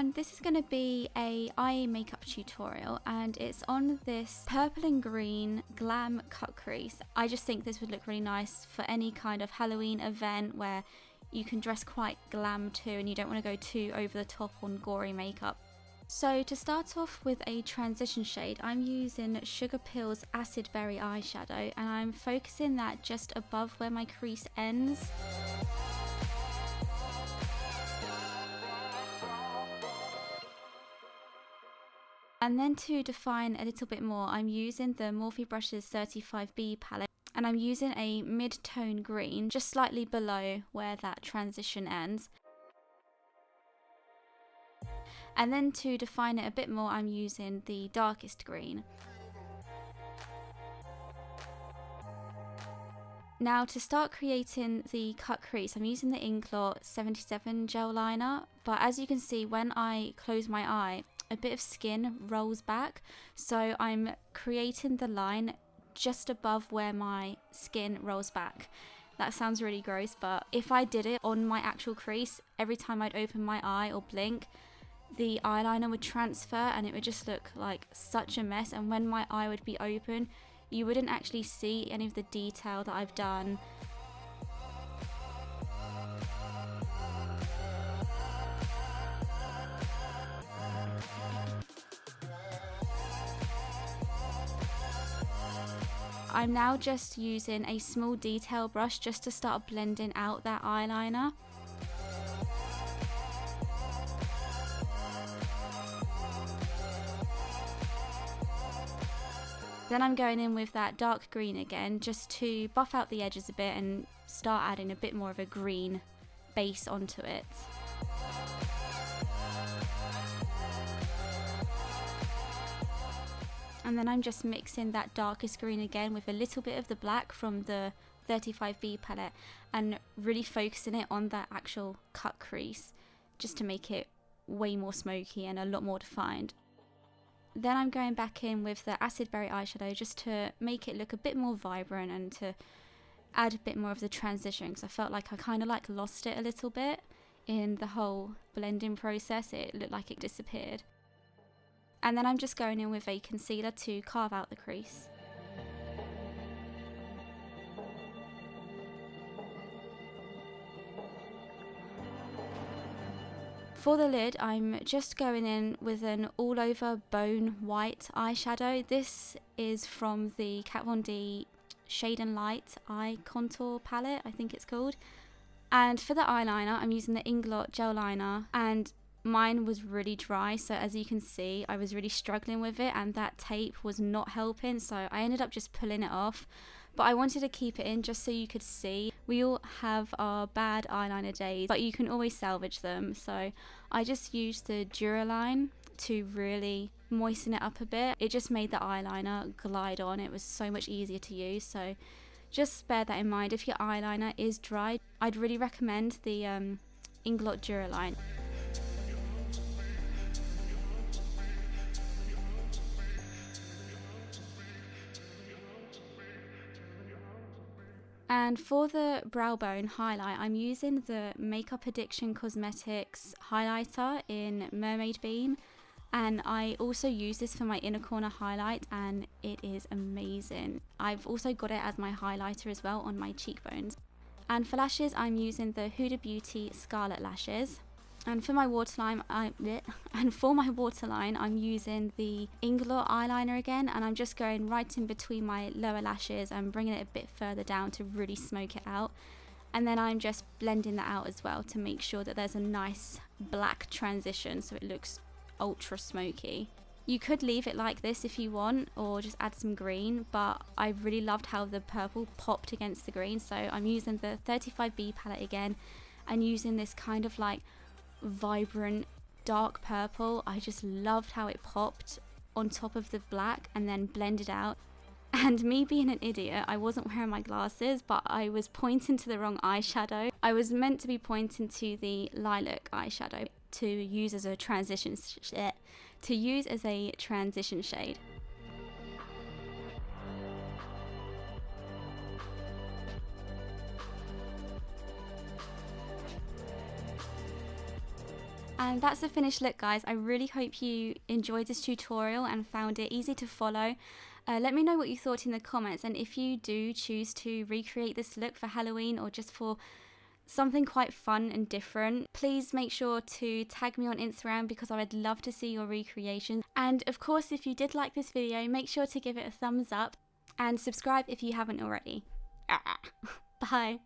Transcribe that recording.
everyone, this is going to be a eye makeup tutorial and it's on this purple and green Glam cut crease. I just think this would look really nice for any kind of Halloween event where you can dress quite glam too and you don't want to go too over the top on gory makeup. So to start off with a transition shade, I'm using Sugarpill's Acidbery eyeshadow and I'm focusing that just above where my crease ends. And then to define a little bit more, I'm using the Moprhe Brushes 35B palette and I'm using a mid-tone green just slightly below where that transition ends. And then to define it a bit more, I'm using the darkest green. Now to start creating the cut crease, I'm using the Ingot 77 gel liner, but as you can see when I close my eye, a bit of skin rolls back, so I'm creating the line just above where my skin rolls back. That sounds really gross, but if I did it on my actual crease, every time I'd open my eye or blink, the eyeliner would transfer and it would just look like such a mess, and when my eye would be open, you wouldn't actually see any of the detail that I've done. I'm now just using a small detail brush just to start blending out that eyeliner. Then I'm going in with that dark green again just to buff out the edges a bit and start adding a bit more of a green base onto it. And then I'm just mixing that darkest green again with a little bit of the black from the 35B palette and really focusing it on that actual cut crease just to make it way more smoky and a lot more defined. Then I'm going back in with the Acidbery eyeshadow just to make it look a bit more vibrant and to add a bit more of the transition, because I felt like I kind of lost it a little bit in the whole blending process. It looked like it disappeared. And then I'm just going in with a concealer to carve out the crease. For the lid, I'm just going in with an all over bone white eyeshadow. This is from the Kat Von D Shade and Light Eye Contour palette, I think it's called. And for the eyeliner, I'm using the Ingot gel liner, and mine was really dry, so as you can see I was really struggling with it and that tape was not helping, so I ended up just pulling it off. But I wanted to keep it in just so you could see. We all have our bad eyeliner days, but you can always salvage them, so I just used the Duraline to really moisten it up a bit. It just made the eyeliner glide on. It was so much easier to use, so just bear that in mind. If your eyeliner is dry, I'd really recommend the Ingot Duraline. And for the brow bone highlight, I'm using the Makeup Addiction Cosmetics highlighter in Mermaid Beam, and I also use this for my inner corner highlight and it is amazing. I've also got it as my highlighter as well on my cheekbones. And for lashes, I'm using the Huda Beauty Scarlett lashes. And for my waterline, I'm using the Ingot eyeliner again, and I'm just going right in between my lower lashes and bringing it a bit further down to really smoke it out. And then I'm just blending that out as well to make sure that there's a nice black transition so it looks ultra smoky. You could leave it like this if you want, or just add some green, but I really loved how the purple popped against the green, so I'm using the 35B palette again and using this kind of like vibrant dark purple. I just loved how it popped on top of the black and then blended out. And me being an idiot, I wasn't wearing my glasses, but I was pointing to the wrong eyeshadow. I was meant to be pointing to the lilac eyeshadow to use as a transition shade. And that's the finished look, guys. I really hope you enjoyed this tutorial and found it easy to follow. Let me know what you thought in the comments, and if you do choose to recreate this look for Halloween or just for something quite fun and different, please make sure to tag me on Instagram because I would love to see your recreations. And of course, if you did like this video, make sure to give it a thumbs up and subscribe if you haven't already. Bye.